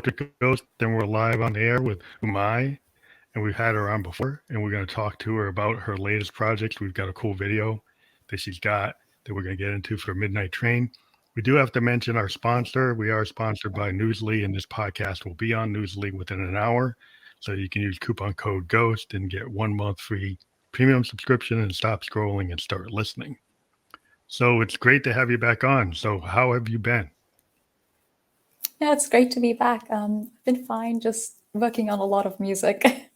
Electric Ghost. Then we're live on the air with Umay, and we've had her on before, and we're going to talk to her about her latest projects. We've got a cool video that she's got that we're going to get into for Midnight Train. We do have to mention our sponsor. We are sponsored by Newsly, and this podcast will be on Newsly within an hour. So you can use coupon code GHOST and get 1 month free premium subscription and stop scrolling and start listening. So it's great to have you back on. So how have you been? Yeah, it's great to be back. I've been fine, just working on a lot of music.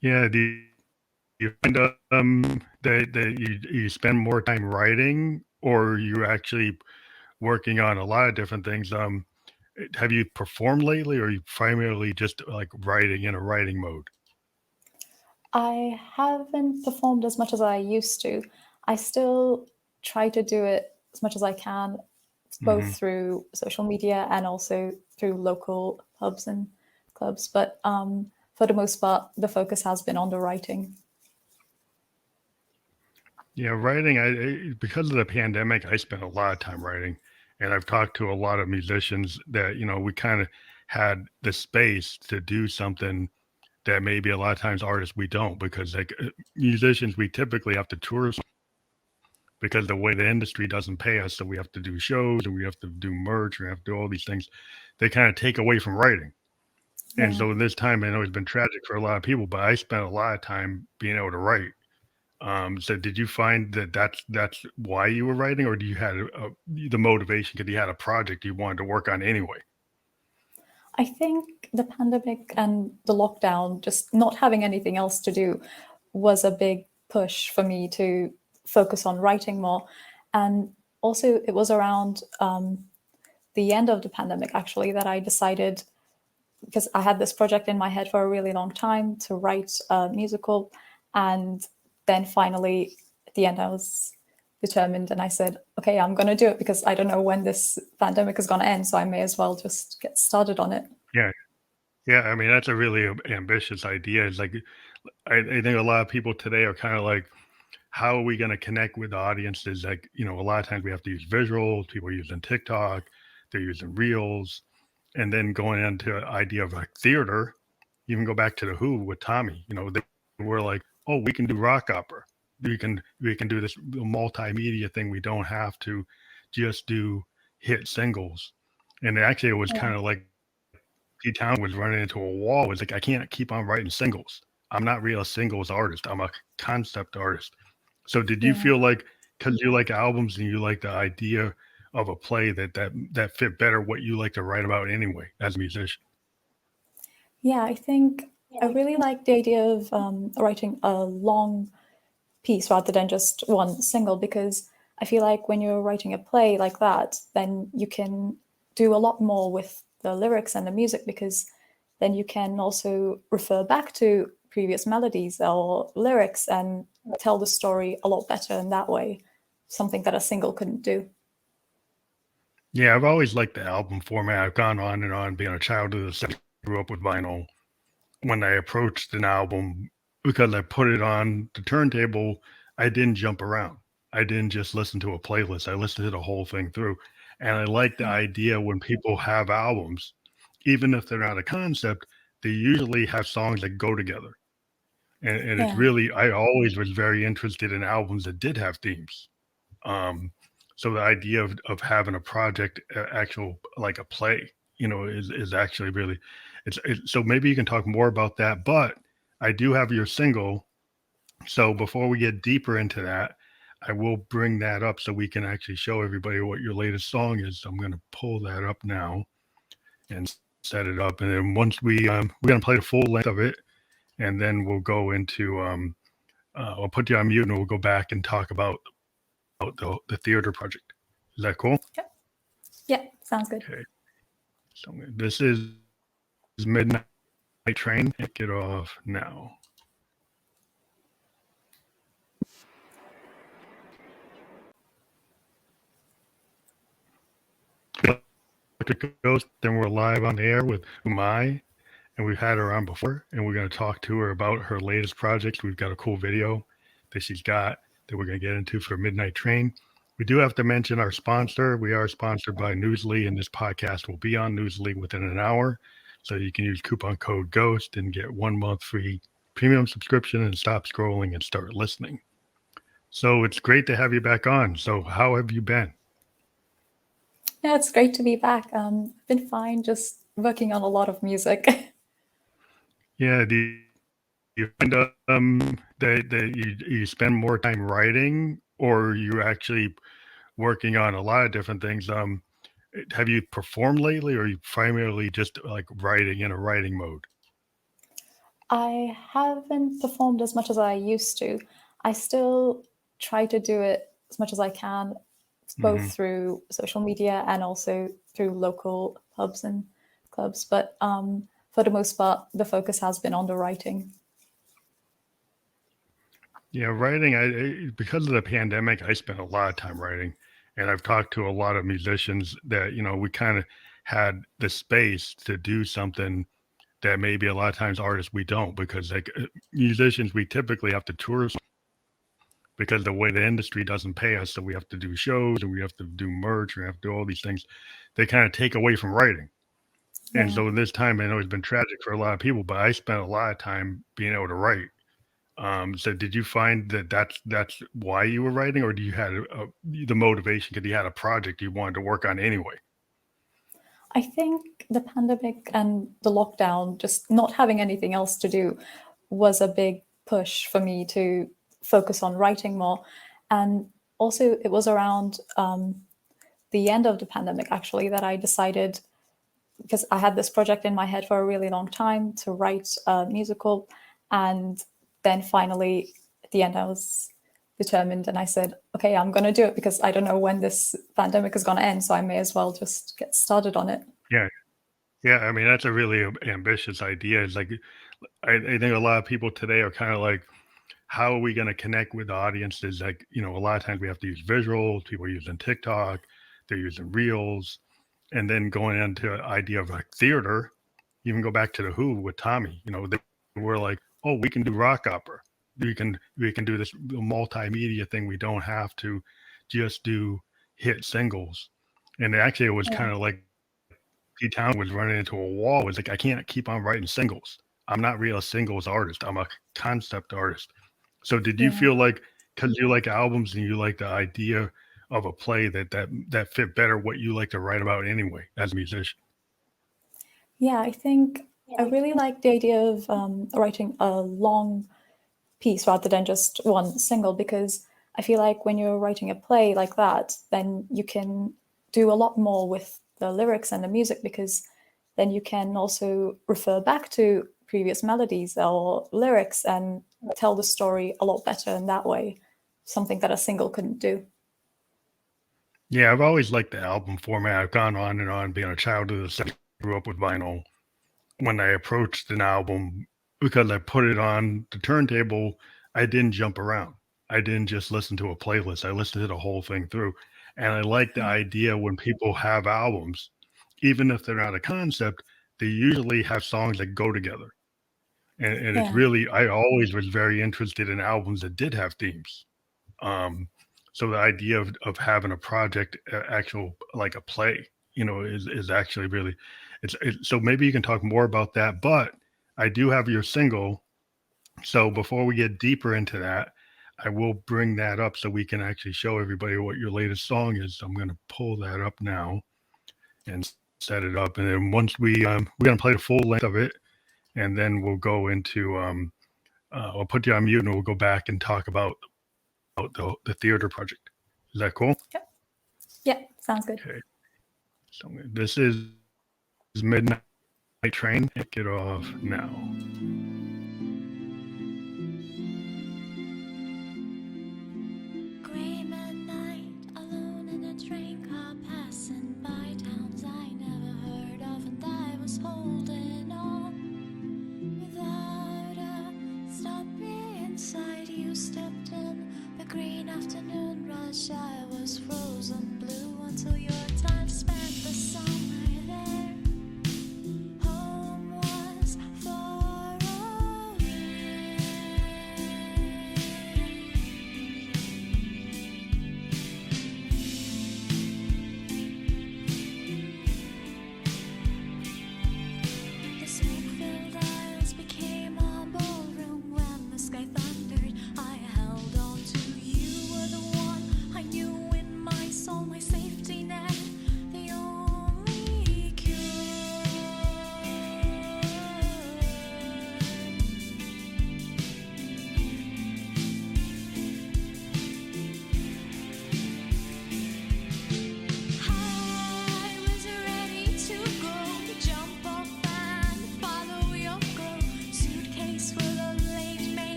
Yeah, do you find that you spend more time writing, or you're actually working on a lot of different things? Have you performed lately, or are you primarily just like writing in a writing mode? I haven't performed as much as I used to. I still try to do it as much as I can, both through social media and also through local pubs and clubs. But for the most part, the focus has been on the writing. Yeah, writing, because of the pandemic, I spent a lot of time writing, and I've talked to a lot of musicians that, we kind of had the space to do something that maybe a lot of times artists we don't, because like musicians, we typically have to tour because the way the industry doesn't pay us. So we have to do shows and we have to do merch, we have to do all these things. They kind of take away from writing. And so this time, I know it's been tragic for a lot of people, but I spent a lot of time being able to write. So did you find that that's why you were writing, or do you had the motivation because you had a project you wanted to work on anyway? I think the pandemic and the lockdown, just not having anything else to do, was a big push for me to focus on writing more. And also, it was around the end of the pandemic, actually, that I decided, because I had this project in my head for a really long time, to write a musical. And then finally, at the end, I was determined and I said, okay, I'm going to do it because I don't know when this pandemic is going to end. So I may as well just get started on it. Yeah. Yeah. I mean, that's a really ambitious idea. It's like, I think a lot of people today are kind of like, how are we going to connect with the audiences? Like, a lot of times we have to use visuals. People are using TikTok, they're using Reels, and then going into the idea of like theater. Even go back to the Who with Tommy. They were like, oh, we can do rock opera. We can do this multimedia thing. We don't have to just do hit singles. And actually, it was kind of like P Town was running into a wall. It was like, I can't keep on writing singles. I'm not really a singles artist. I'm a concept artist. So did you feel like, because you like albums and you like the idea of a play, that fit better what you like to write about anyway as a musician? Yeah, I think I really like the idea of writing a long piece rather than just one single, because I feel like when you're writing a play like that, then you can do a lot more with the lyrics and the music, because then you can also refer back to previous melodies or lyrics and tell the story a lot better in that way, something that a single couldn't do. Yeah, I've always liked the album format. I've gone on and on being a child of the 70s, grew up with vinyl. When I approached an album, because I put it on the turntable, I didn't jump around. I didn't just listen to a playlist. I listened to the whole thing through. And I like the idea when people have albums, even if they're not a concept, they usually have songs that go together. And it's really, I always was very interested in albums that did have themes. So the idea of having a project, actual like a play, is actually really, so maybe you can talk more about that. But I do have your single. So before we get deeper into that, I will bring that up so we can actually show everybody what your latest song is. So I'm going to pull that up now and set it up. And then once we're going to play the full length of it, and then we'll go into, I'll put you on mute and we'll go back and talk about the theater project. Is that cool? Yeah, sounds good. Okay. So this is Midnight Train. Get off now. Electric Ghost. Then we're live on the air with Umay, and we've had her on before, and we're going to talk to her about her latest project. We've got a cool video that she's got that we're going to get into for Midnight Train. We do have to mention our sponsor. We are sponsored by Newsly, and this podcast will be on Newsly within an hour. So you can use coupon code GHOST and get 1 month free premium subscription and stop scrolling and start listening. So it's great to have you back on. So how have you been? Yeah, it's great to be back. I've been fine, just working on a lot of music. Yeah, do you find that you spend more time writing, or you actually working on a lot of different things? Have you performed lately, or are you primarily just like writing in a writing mode? I haven't performed as much as I used to. I still try to do it as much as I can, both Hmm. through social media and also through local pubs and clubs. But for the most part, the focus has been on the writing. Yeah, writing. Because of the pandemic, I spent a lot of time writing, and I've talked to a lot of musicians that we kind of had the space to do something that maybe a lot of times artists we don't, because like musicians we typically have to tour because the way the industry doesn't pay us, so we have to do shows and we have to do merch and we have to do all these things. They kind of take away from writing. And Yeah. so this time, I know it's been tragic for a lot of people, but I spent a lot of time being able to write. So did you find that that's why you were writing, or do you had the motivation because you had a project you wanted to work on anyway? I think the pandemic and the lockdown, just not having anything else to do, was a big push for me to focus on writing more. And also, it was around the end of the pandemic, actually, that I decided, because I had this project in my head for a really long time to write a musical. And then finally, at the end, I was determined and I said, okay, I'm going to do it because I don't know when this pandemic is going to end. So I may as well just get started on it. Yeah, yeah. I mean, that's a really ambitious idea. It's like I think a lot of people today are kind of like, how are we going to connect with the audiences? Like, a lot of times we have to use visuals. People are using TikTok, they're using Reels, and then going into an idea of like theater. Even go back to the Who with Tommy. They were like, oh, we can do rock opera. We can do this multimedia thing. We don't have to just do hit singles. And actually, it was Yeah. kind of like P Town was running into a wall. It was like, I can't keep on writing singles. I'm not really a singles artist. I'm a concept artist. So did you Yeah. feel like, because you like albums and you like the idea of a play, that fit better what you like to write about anyway as a musician? Yeah, I think I really like the idea of writing a long piece rather than just one single, because I feel like when you're writing a play like that, then you can do a lot more with the lyrics and the music, because then you can also refer back to previous melodies or lyrics and tell the story a lot better in that way, something that a single couldn't do. Yeah, I've always liked the album format. I've gone on and on being a child of the 70s, grew up with vinyl. When I approached an album, because I put it on the turntable, I didn't jump around. I didn't just listen to a playlist. I listened to the whole thing through. And I like the idea when people have albums, even if they're not a concept, they usually have songs that go together. And it's Yeah. really, I always was very interested in albums that did have themes. Um, so the idea of having a project, actual like a play, is actually really, so maybe you can talk more about that. But I do have your single. So before we get deeper into that, I will bring that up so we can actually show everybody what your latest song is. So I'm going to pull that up now and set it up, and then once we're going to play the full length of it, and then we'll go into I'll put you on mute and we'll go back and talk about the theater project. Is that cool? Yep. Yeah, sounds good. Okay. So this is Midnight Train. Kick it off now. Gray midnight, alone in a train car, passing by towns I never heard of, and I was holding on without a stop inside. You stepped in the green afternoon rush. I was frozen blue until your time spent the summer there. Home was far away.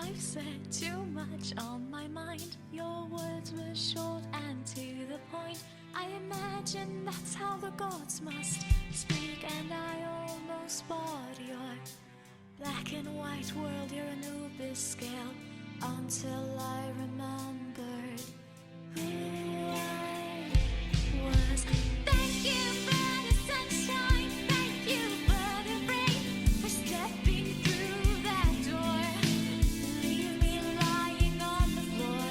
I've said too much on my mind. Your words were short and to the point. I imagine that's how the gods must speak, and I almost bought your black and white world, your Anubis scale, until I remembered who I was. Thank you for the sunshine, thank you for the rain, for stepping through that door. Leave me lying on the floor.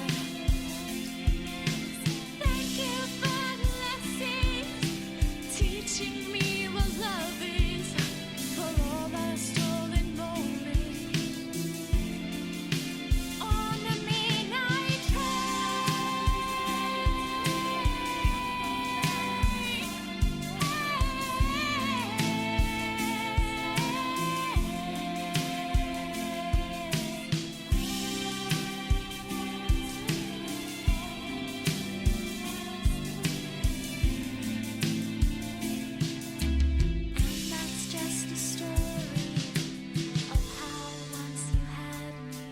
Thank you for the lessons, teaching me what love is, for all the stolen moments on the midnight And that's just a story of how once you had me,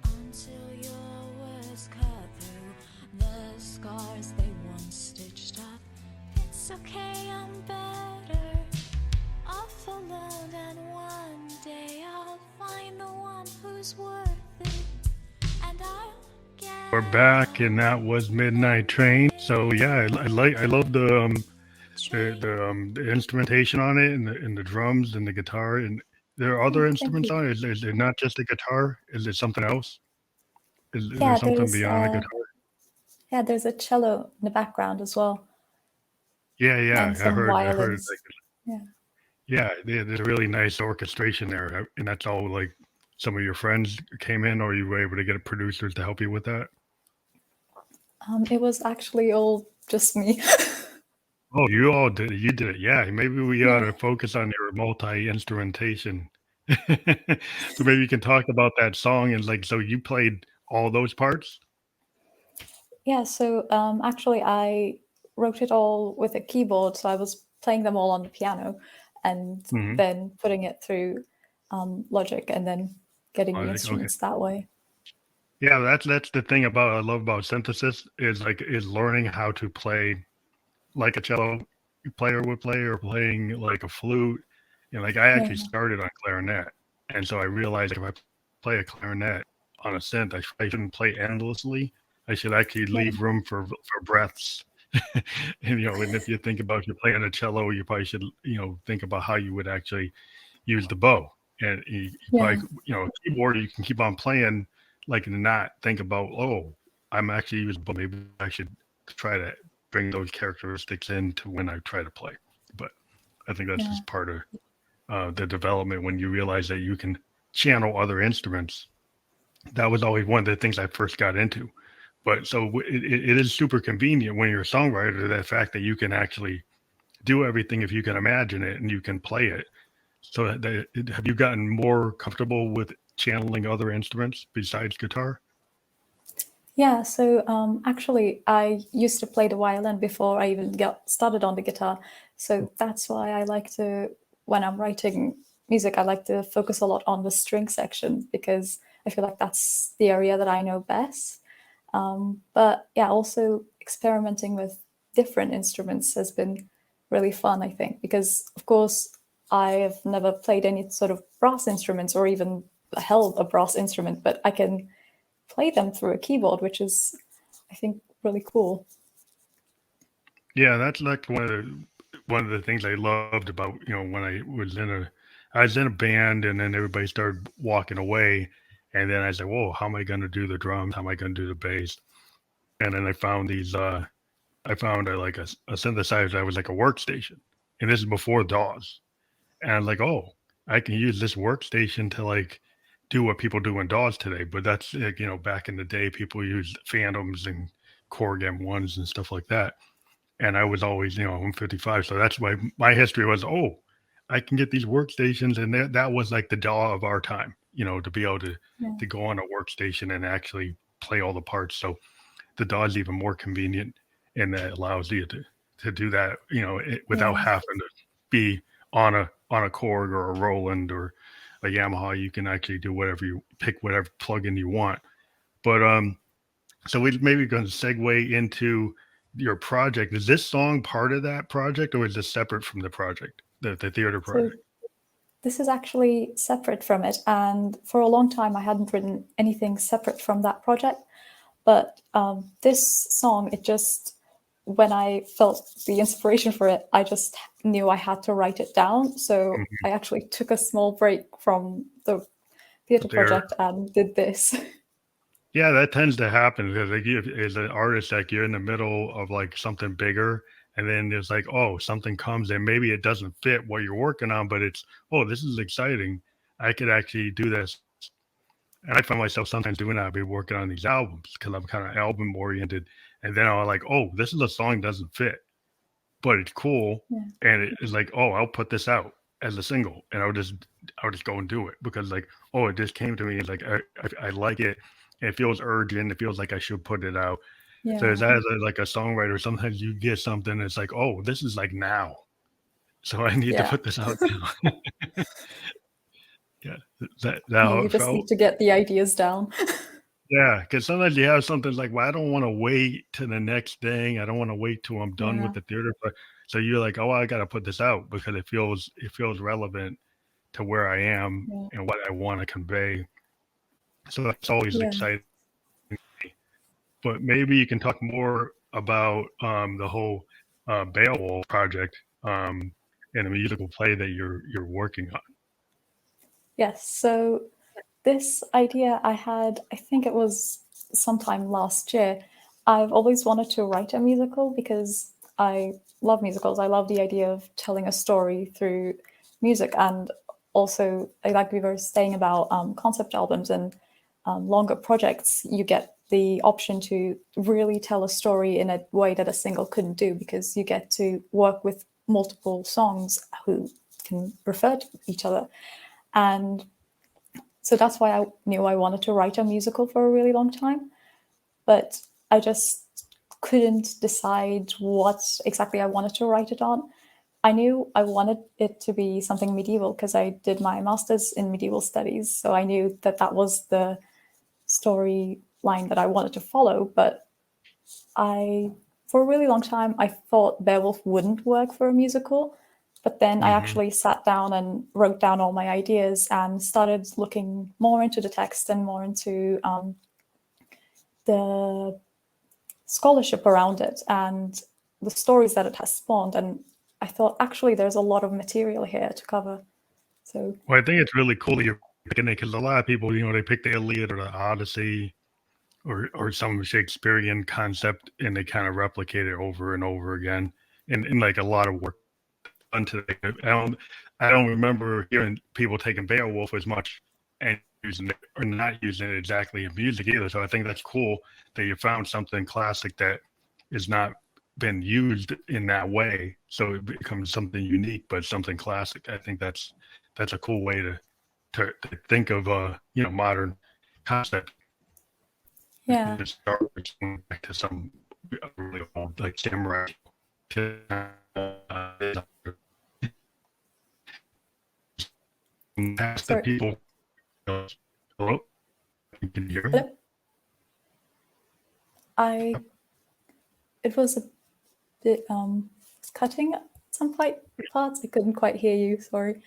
until your words cut through the scars they once stitched up. It's okay, I'm better off alone, and one day I'll find the one who's worth it, and I'll get We're back, and that was Midnight Train. So yeah, I love the instrumentation on it, and the drums and the guitar. And there are other Oh, thank instruments you. on it. Is it not just a guitar? Is it something else? Is there Yeah, something beyond the guitar? there's a cello in the background as well, Yeah, yeah. and some I heard. violins. Like, Yeah. yeah, there's a really nice orchestration there, and that's all like some of your friends came in, or you were able to get producers to help you with that. It was actually all just me. Oh, you all did it. You did it. Yeah, maybe we ought Yeah. to focus on your multi-instrumentation. So maybe you can talk about that song and like, so you played all those parts? Yeah, so actually, I wrote it all with a keyboard. So I was playing them all on the piano and Hmm. then putting it through Logic and then getting the Okay. instruments that way. Yeah, that's the thing I love about synthesis is learning how to play like a cello player would play, or playing like a flute. Like I Yeah, actually started on clarinet, and so I realized if I play a clarinet on a synth, I shouldn't play endlessly. I should actually yeah, leave room for breaths. And if you think about you're playing a cello, you probably should think about how you would actually use the bow, and you yeah, probably keyboard you can keep on playing like and not think about, oh, I'm actually using bow. Maybe I should try to bring those characteristics into when I try to play. But I think that's yeah. just part of the development when you realize that you can channel other instruments. That was always one of the things I first got into. But so it is super convenient when you're a songwriter, that fact that you can actually do everything if you can imagine it and you can play it. So have you gotten more comfortable with channeling other instruments besides guitar? Yeah, so actually, I used to play the violin before I even got started on the guitar. So that's why I like to, when I'm writing music, I like to focus a lot on the string section because I feel like that's the area that I know best. But yeah, also experimenting with different instruments has been really fun, I think, because of course I have never played any sort of brass instruments or even held a brass instrument, but I can play them through a keyboard, which is, I think, really cool. Yeah, that's like one of the things I loved about when I was in a band, and then everybody started walking away, and then I said, "Whoa, how am I going to do the drums? How am I going to do the bass?" And then I found a synthesizer that was like a workstation, and this is before DAWs. And I was like, "Oh, I can use this workstation to like do what people do in DAWs today." But that's like, back in the day, people used Phantoms and Korg M1s and stuff like that. And I was always, I'm 55, so that's why my history was, oh, I can get these workstations, and that was like the DAW of our time, to be able Yeah, to go on a workstation and actually play all the parts. So the DAW is even more convenient, and that allows you to do that, without yeah, having to be on a Korg or a Roland or like Yamaha, you can actually do whatever you pick, whatever plugin you want. But so we maybe going to segue into your project. Is this song part of that project, or is this separate from the project, the theater So project? this is actually separate from it, and for a long time I hadn't written anything separate from that project. But this song, it just, when I felt the inspiration for it, I just knew I had to write it down. So I actually took a small break from the theater project and did this. Yeah, that tends to happen because like as an artist, like you're in the middle of like something bigger, and then it's like, oh, something comes and maybe it doesn't fit what you're working on, but it's, oh, this is exciting. I could actually do this. And I find myself sometimes doing that. I'll be working on these albums because I'm kind of album oriented, and then I'm like, oh, this is a song that doesn't fit, but it's cool, Yeah. and it's like, oh, I'll put this out as a single, and I'll just go and do it because like, oh, it just came to me. It's like I like it. It feels urgent. It feels like I should put it out. Yeah. So as like a songwriter, sometimes you get something that's like, oh, this is like now, so I need to put this out now. Yeah, that You just need to get the ideas down. Yeah, because sometimes you have something like, well, I don't want to wait to the next thing. I don't want to wait till I'm done with the theater. But so you're like, oh, I got to put this out because it feels relevant to where I am and what I want to convey. So that's always exciting. But maybe you can talk more about the whole Beowulf project and the musical play that you're working on. Yes. So this idea I had, I think it was sometime last year. I've always wanted to write a musical because I love musicals. I love the idea of telling a story through music. And also, like we were saying about concept albums and longer projects, you get the option to really tell a story in a way that a single couldn't do because you get to work with multiple songs who can refer to each other. And so that's why I knew I wanted to write a musical for a really long time. But I just couldn't decide what exactly I wanted to write it on. I knew I wanted it to be something medieval because I did my master's in medieval studies. So I knew that that was the storyline that I wanted to follow. But for a really long time, I thought Beowulf wouldn't work for a musical. But then I actually sat down and wrote down all my ideas and started looking more into the text and more into the scholarship around it and the stories that it has spawned. And I thought, actually, there's a lot of material here to cover. So, well, I think it's really cool that you're picking it because a lot of people, they pick the Iliad or the Odyssey or some Shakespearean concept and they kind of replicate it over and over again in like a lot of work done today. I don't remember hearing people taking Beowulf as much and using it or not using it exactly in music either. So I think that's cool that you found something classic that is not been used in that way. So it becomes something unique, but something classic. I think that's a cool way to think of modern concept. yeah. Start back to some really old like samurai. Ask the people. Hello, can you hear me? It was a bit cutting at some parts. I couldn't quite hear you. Sorry.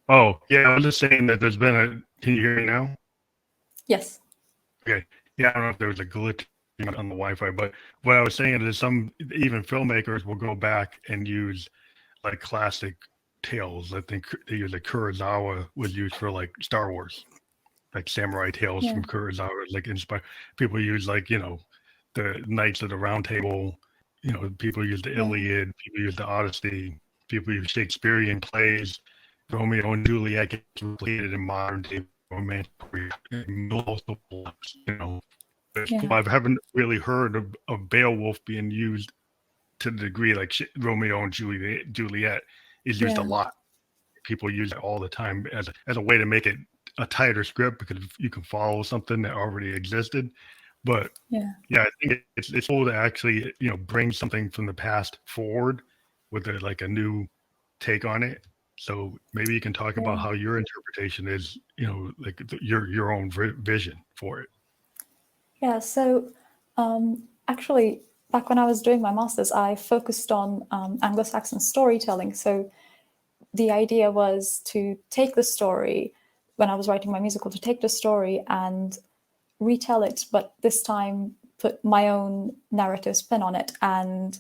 Oh yeah, I was just saying that there's been a. Can you hear me now? Yes. Okay. Yeah, I don't know if there was a glitch on the Wi-Fi, but what I was saying is some even filmmakers will go back and use like classic tales. I think they use like Kurosawa was used for like Star Wars, like samurai tales from Kurosawa. Like inspire people use like the Knights of the Round Table. People use the Iliad. People use the Odyssey. People use Shakespearean plays. Romeo and Juliet gets completed in modern day romance. Multiple, I haven't really heard of Beowulf being used to the degree like Romeo and Juliet is used a lot. People use it all the time as a way to make it a tighter script because you can follow something that already existed. But I think it's cool to actually bring something from the past forward with a new take on it. So maybe you can talk about Yeah. how your interpretation is, like your own vision for it. Yeah, so actually, back when I was doing my master's, I focused on Anglo-Saxon storytelling. So the idea was to take the story, when I was writing my musical, to take the story and retell it, but this time put my own narrative spin on it. And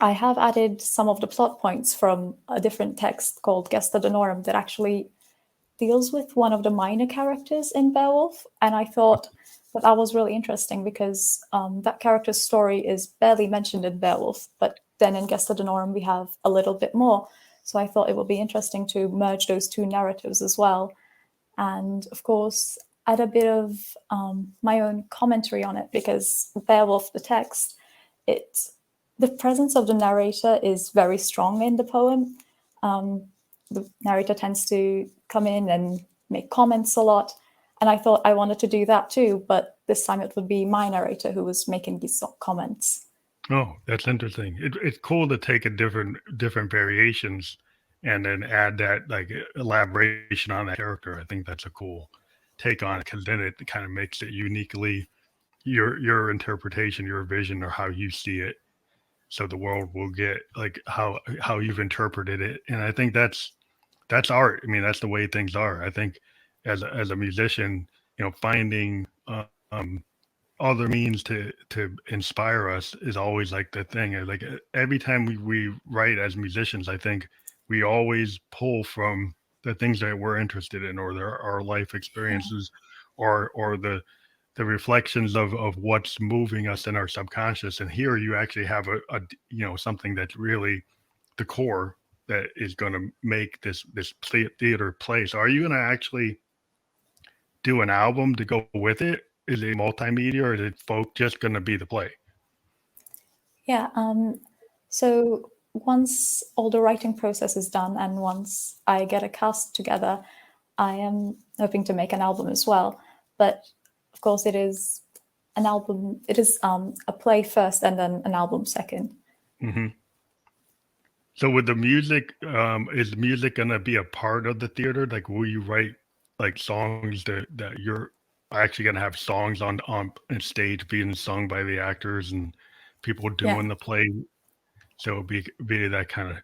I have added some of the plot points from a different text called Gesta Danorum that actually deals with one of the minor characters in Beowulf. And I thought that was really interesting because that character's story is barely mentioned in Beowulf, but then in Gesta Danorum we have a little bit more. So I thought it would be interesting to merge those two narratives as well. And of course, add a bit of my own commentary on it, because Beowulf, the text, the presence of the narrator is very strong in the poem. The narrator tends to come in and make comments a lot. And I thought I wanted to do that too, but this time it would be my narrator who was making these comments. Oh, that's interesting. It's cool to take a different variations and then add that like elaboration on that character. I think that's a cool take on it because then it kind of makes it uniquely your interpretation, your vision, or how you see it. So the world will get like how you've interpreted it, and I think that's art. I mean, that's the way things are. I think as a musician, finding other means to inspire us is always like the thing. Like every time we write as musicians, I think we always pull from the things that we're interested in, or our life Yeah. experiences, or the reflections of what's moving us in our subconscious. And here you actually have a something that's really the core that is going to make this theater play. So are you going to actually do an album to go with it? Is it multimedia, or is it folk just going to be the play? Yeah. So once all the writing process is done and once I get a cast together, I am hoping to make an album as well. But of course, it is an album. It is a play first and then an album second. Hmm. So with the music, is music going to be a part of the theater? Like, will you write like songs that you're actually going to have songs on stage being sung by the actors and people Yeah. doing the play? So it'll be that kind of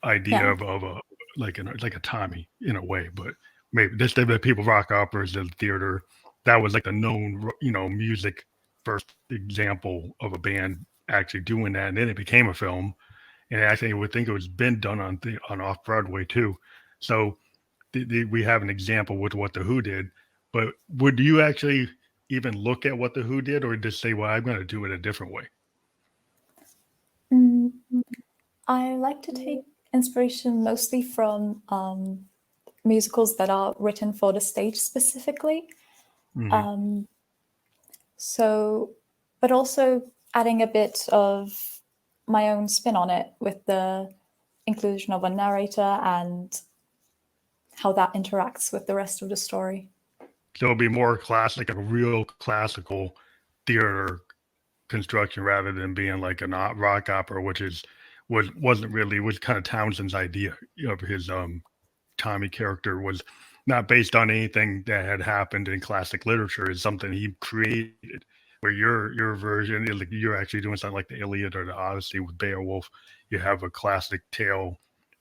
idea Yeah. of a like a Tommy in a way, but maybe this the people rock operas in theater. That was like the known music first example of a band actually doing that, and then it became a film. And actually, I would think it was been done on off Broadway too. So we have an example with what the Who did. But would you actually even look at what the Who did, or just say, "Well, I'm going to do it a different way"? Mm, I like to take inspiration mostly from musicals that are written for the stage specifically. Hmm. Um, so, but also adding a bit of my own spin on it with the inclusion of a narrator and how that interacts with the rest of the story. So it'll be more classic, a real classical theater construction rather than being like an rock opera, which wasn't really was kind of Townsend's idea of his Tommy character was not based on anything that had happened in classic literature. It's something he created. Where your version is like you're actually doing something like the Iliad or the Odyssey with Beowulf. You have a classic tale,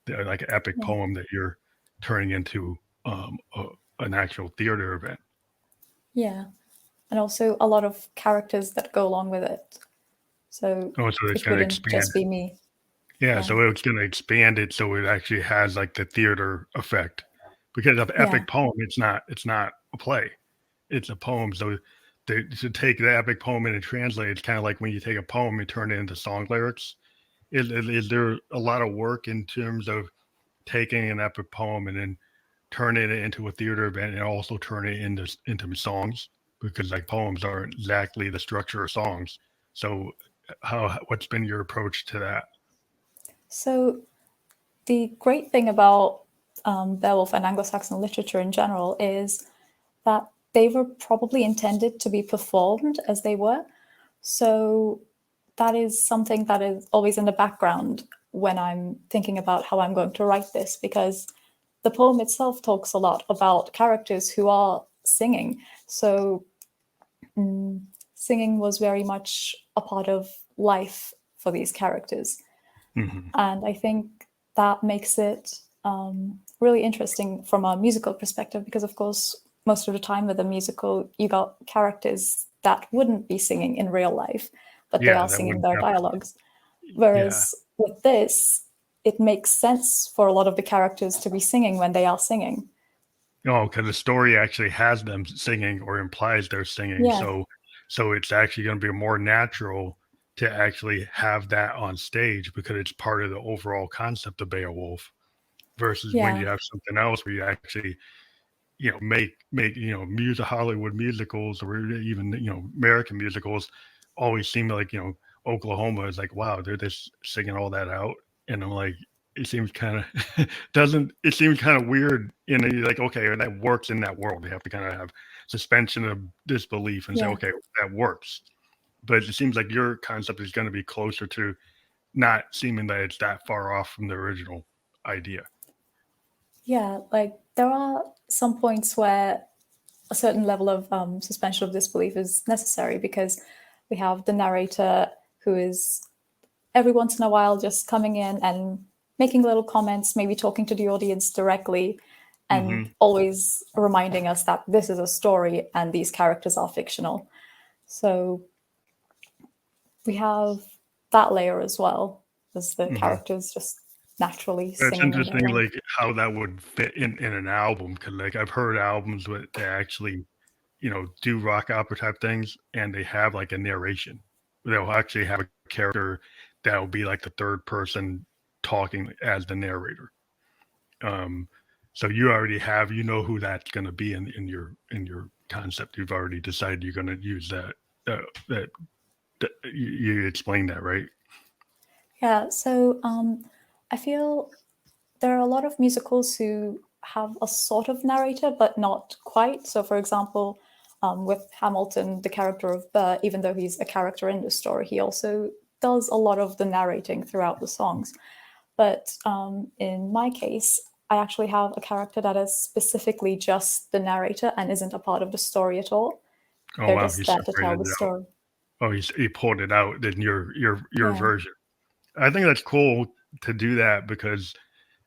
like an epic Yeah. poem that you're turning into an actual theater event. Yeah. And also a lot of characters that go along with it. So Oh, so it's it going to wouldn't expand just it. be me. Yeah, Yeah. so it's going to expand it so it actually has like the theater effect. Because of Yeah. epic poem, it's not a play, it's a poem. So to take the epic poem and translate, it's kind of like when you take a poem and turn it into song lyrics. Is there a lot of work in terms of taking an epic poem and then turning it into a theater event and also turning it into songs? Because like poems aren't exactly the structure of songs. So what's been your approach to that? So the great thing about Beowulf and Anglo-Saxon literature in general is that they were probably intended to be performed as they were. So that is something that is always in the background when I'm thinking about how I'm going to write this, because the poem itself talks a lot about characters who are singing. So singing was very much a part of life for these characters. Mhm. And I think that makes it really interesting from a musical perspective, because of course, most of the time with a musical, you got characters that wouldn't be singing in real life, but they Yeah, are that singing wouldn't their happen. dialogues. Yeah. Whereas with this, it makes sense for a lot of the characters to be singing when they are singing. Oh, because the story actually has them singing or implies they're singing. Yeah, So it's actually going to be more natural to actually have that on stage because it's part of the overall concept of Beowulf versus when yeah, you have something else where you actually, make, Hollywood musicals or even, American musicals always seem like, Oklahoma is like, wow, they're just singing all that out. And I'm like, it seems kind of it seems kind of weird. And then you're like, okay, that works in that world. They have to kind of have suspension of disbelief and say, yeah. okay, that works. But it seems like your concept is going to be closer to not seeming that it's that far off from the original idea. Yeah, like there are some points where a certain level of suspension of disbelief is necessary, because we have the narrator who is every once in a while just coming in and making little comments, maybe talking to the audience directly, and Hmm. always reminding us that this is a story and these characters are fictional. So we have that layer as well, as the Hmm. characters just naturally It's singing when they're interesting, there. like how that would fit in an album. Cause like I've heard albums with they actually, do rock opera type things, and they have like a narration. They'll actually have a character that will be like the third person talking as the narrator. Um, so you already have, who that's going to be in your concept. You've already decided you're going to use that. That, you explained that, right? Yeah, so I feel there are a lot of musicals who have a sort of narrator, but not quite. So, for example, with Hamilton, the character of Burr, even though he's a character in the story, he also does a lot of the narrating throughout the songs. But in my case, I actually have a character that is specifically just the narrator and isn't a part of the story at all. Oh They're wow, just he there to tell separated the it out. story. Oh, he pulled it out. Then your Yeah, version. I think that's cool to do that because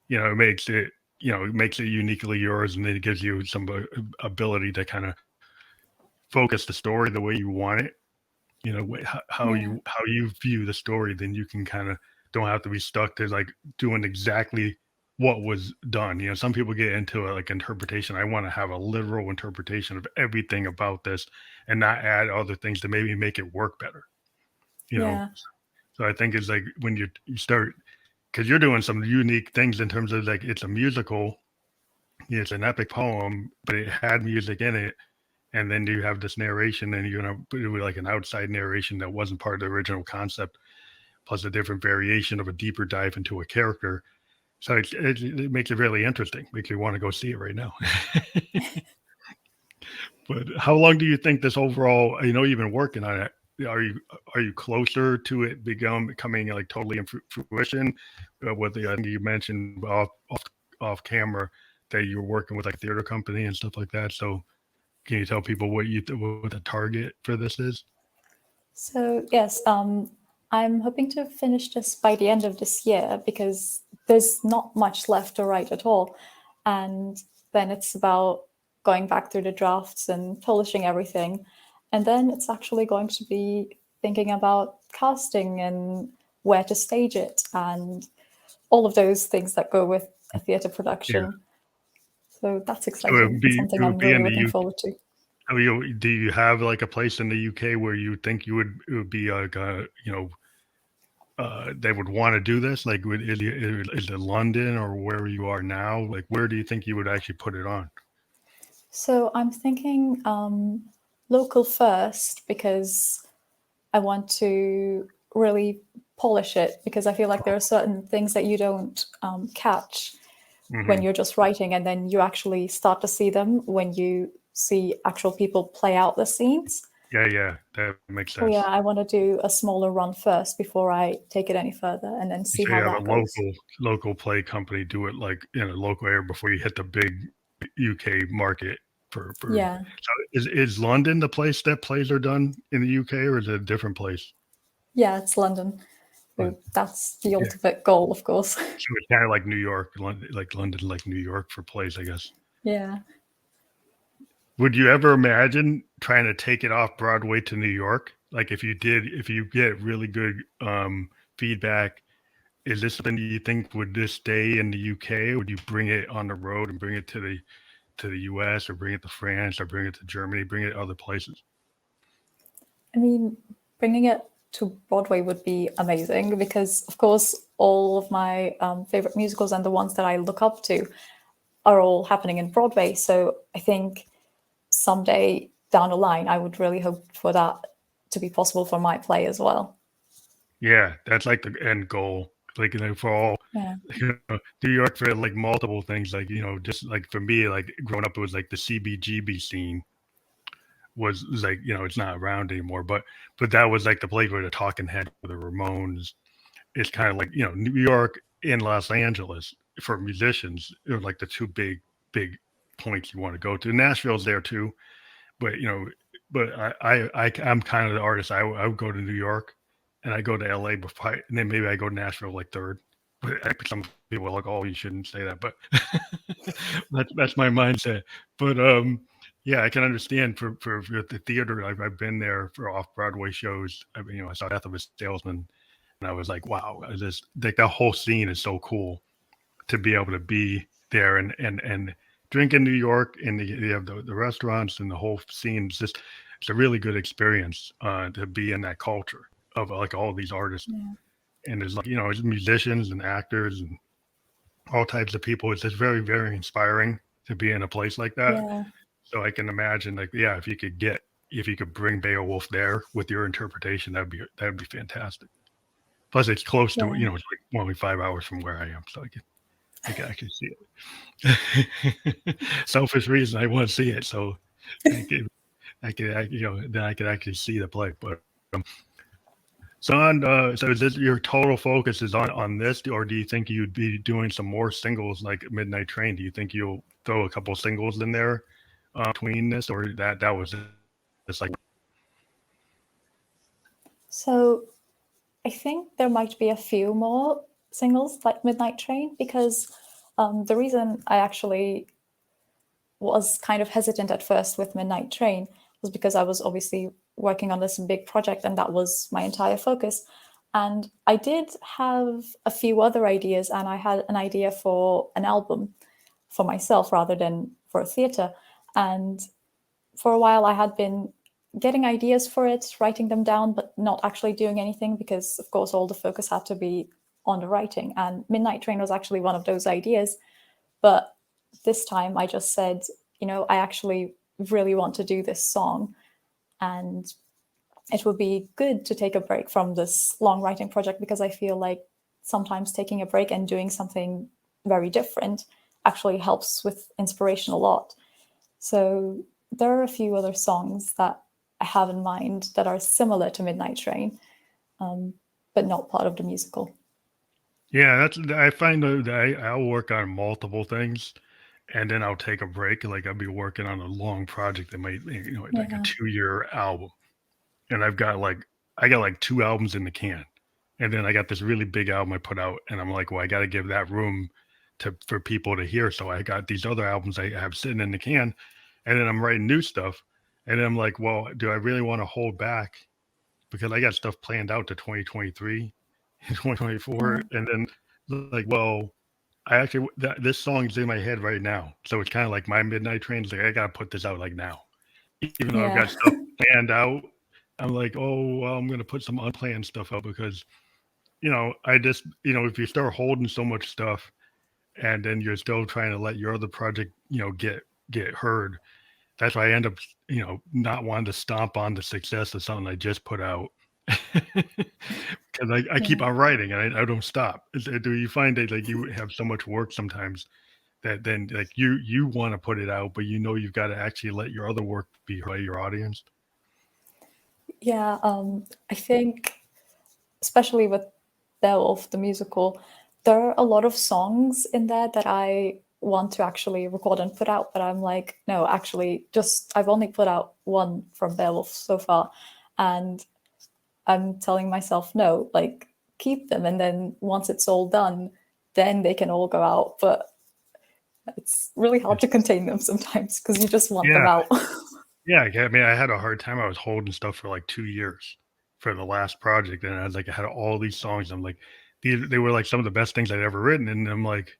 it makes it uniquely yours, and then it gives you some ability to kind of focus the story the way you want it. How yeah, you view the story, then you can kind of don't have to be stuck to like doing exactly what was done. Some people get into like interpretation. I want to have a literal interpretation of everything about this and not add other things to maybe make it work better. You know, yeah, so I think it's like when you start because you're doing some unique things in terms of like it's a musical, it's an epic poem, but it had music in it, and then you have this narration, and you're gonna do like an outside narration that wasn't part of the original concept, plus a different variation of a deeper dive into a character. So it makes it really interesting. Makes me want to go see it right now. But how long do you think this overall? You've been working on it. Are you closer to it becoming like totally in fruition? With the I think you mentioned off camera that you're working with like theater company and stuff like that. So can you tell people what the target for this is? So yes, I'm hoping to finish this by the end of this year, because there's not much left to write at all, and then it's about going back through the drafts and polishing everything, and then it's actually going to be thinking about casting and where to stage it and all of those things that go with a theatre Yeah. production. So that's So it exciting would and be it something would I'm be really in the looking U. forward to. Do you have like a place in the UK where you think it would be like they would want to do this? Like, is it London or where you are now? Like, where do you think you would actually put it on? So I'm thinking local first, because I want to really polish it, because I feel like there are certain things that you don't catch when Hmm. you're just writing, and then you actually start to see them when you see actual people play out the scenes. Yeah, that makes Oh yeah, sense. I want to do a smaller run first before I take it any further, and then see So you how have a that goes. local play company do it like in a local area before you hit the big UK market for. Yeah, So is London the place that plays are done in the UK, or is it a different place? yeah, it's London. But So that's the yeah, ultimate goal, of course. so it's kind of like New York, London, like New York for plays, I guess. Yeah. Would you ever imagine trying to take it off Broadway to New York? Like if you get really good feedback, is this something you think would this stay in the UK? Or would you bring it on the road and bring it to the US or bring it to France or bring it to Germany, bring it to other places? I mean, bringing it to Broadway would be amazing because, of course, all of my favorite musicals and the ones that I look up to are all happening in Broadway. So I think someday down the line, I would really hope for that to be possible for my play as well. Yeah, that's like the end goal. Like, for all, Yeah. New York for like multiple things. Like, just like for me, like growing up, it was like the CBGB scene was like, it's not around anymore, but that was like the place where the Talking Head, the Ramones. It's kind of like, New York and Los Angeles for musicians are like the two big points you want to go to. Nashville's there too, but I'm kind of the artist. I would go to New York, and I go to LA before, and then maybe I go to Nashville like third. But some people are like, "Oh, you shouldn't say that," but that's my mindset. But yeah, I can understand for the theater. I've been there for off Broadway shows. I saw Death of a Salesman, and I was like, "Wow, this like that whole scene is so cool." To be able to be there and drink in New York and you have the restaurants and the whole scene. It's a really good experience to be in that culture of like all these artists. Yeah. And there's like, it's musicians and actors and all types of people. It's just very, very inspiring to be in a place like that. Yeah. So I can imagine like, yeah, if you could bring Beowulf there with your interpretation, that'd be fantastic. Plus it's close to, Yeah. it's like only 5 hours from where I am. So I can actually see it. Selfish reason I want to see it, so I could, then I could actually see the play. But so is this your total focus is on this, or do you think you'd be doing some more singles like Midnight Train? Do you think you'll throw a couple singles in there between this, or that was just like So I think there might be a few more singles like Midnight Train because the reason I actually was kind of hesitant at first with Midnight Train was because I was obviously working on this big project and that was my entire focus. And I did have a few other ideas, and I had an idea for an album for myself rather than for a theatre. And for a while, I had been getting ideas for it, writing them down, but not actually doing anything because, of course, all the focus had to be on the writing. And Midnight Train was actually one of those ideas. But this time I just said, I actually really want to do this song. And it would be good to take a break from this long writing project because I feel like sometimes taking a break and doing something very different actually helps with inspiration a lot. So there are a few other songs that I have in mind that are similar to Midnight Train, but not part of the musical. yeah, I find that I'll work on multiple things and then I'll take a break. Like I'll be working on a long project that might, like a Yeah. 2 year album. And I got like two albums in the can. And then I got this really big album I put out and I'm like, well, I got to give that room for people to hear. So I got these other albums I have sitting in the can and then I'm writing new stuff. And then I'm like, well, do I really want to hold back? Because I got stuff planned out to 2023 and 2024. Yeah. And then like, well, this song's in my head right now. So it's kind of like my Midnight Train's like, I got to put this out like now. Even though I've Yeah. got stuff planned out, I'm like, oh, well, I'm going to put some unplanned stuff out because, I just, if you start holding so much stuff and then you're still trying to let your other project, get heard, that's why I end up, not wanting to stomp on the success of something I just put out. Because I keep Yeah. on writing and I don't stop. Do you find that like you have so much work sometimes that then like you want to put it out, but you've got to actually let your other work be heard by your audience? Yeah, I think, especially with Beowulf, the musical, there are a lot of songs in there that I want to actually record and put out, but I'm like, no, actually, just I've only put out one from Beowulf so far, and I'm telling myself, no, like keep them, and then once it's all done, then they can all go out. But it's really hard to contain them sometimes because you just want them Yeah, out. yeah. I mean, I had a hard time. I was holding stuff for like 2 years for the last project, and I was like, I had all these songs. I'm like, they were like some of the best things I'd ever written, and I'm like,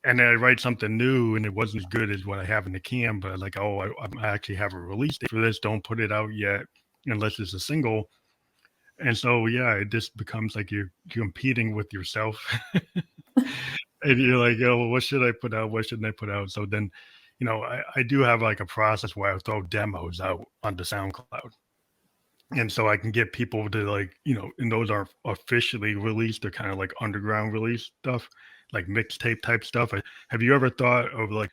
and then I write something new, and it wasn't as good as what I have in the can. But like, oh, I actually have a release date for this. Don't put it out yet unless it's a single. And so, yeah, it just becomes like you're competing with yourself. And you're like, oh, well, what should I put out? What shouldn't I put out? So then, I do have like a process where I throw demos out onto SoundCloud. And so I can get people to like, and those aren't officially released. They're kind of like underground release stuff, like mixtape type stuff. Have you ever thought of like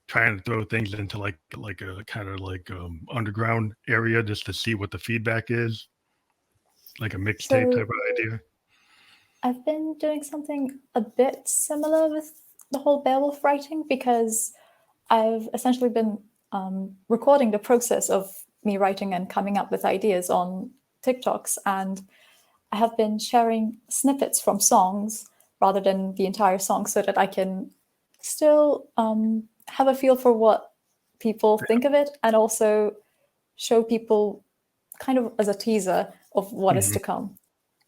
trying to throw things into like a kind of like underground area just to see what the feedback is, like a mixtape type So of idea? I've been doing something a bit similar with the whole Beowulf writing because I've essentially been recording the process of me writing and coming up with ideas on TikToks, and I have been sharing snippets from songs rather than the entire song so that I can still have a feel for what people think of it and also show people kind of as a teaser of what is Mhm. to come.